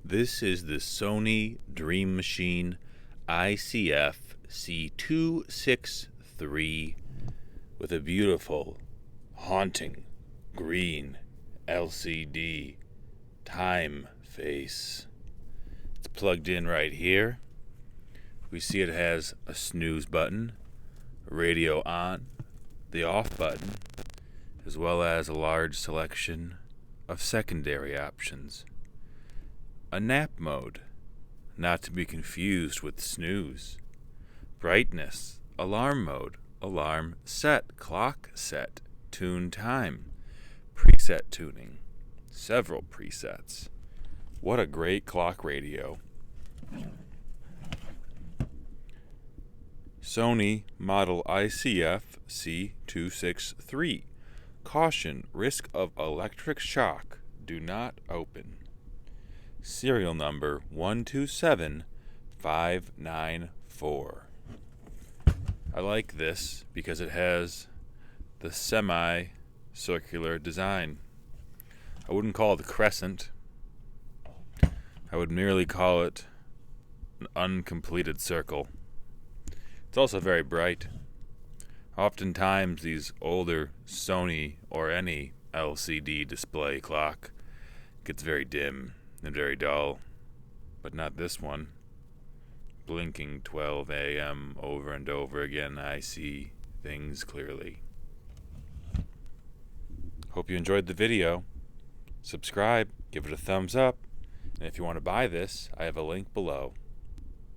This is the Sony Dream Machine ICF-C263 with a beautiful, haunting, green LCD time face. It's plugged in right here. We see it has a snooze button, a radio on, the off button, as well as a large selection of secondary options. A nap mode, not to be confused with snooze. Brightness, alarm mode, alarm set, clock set, tune time, preset tuning, several presets. What a great clock radio. Sony model ICF-C263. Caution, risk of electric shock. Do not open. Serial number 127594. I like this because it has the semi-circular design. I wouldn't call it a crescent. I would merely call it an uncompleted circle. It's also very bright. Oftentimes these older Sony or any LCD display clock gets very dim and very dull, but not this one. Blinking 12 a.m. over and over again, I see things clearly. Hope you enjoyed the video. Subscribe, give it a thumbs up, and if you want to buy this, I have a link below.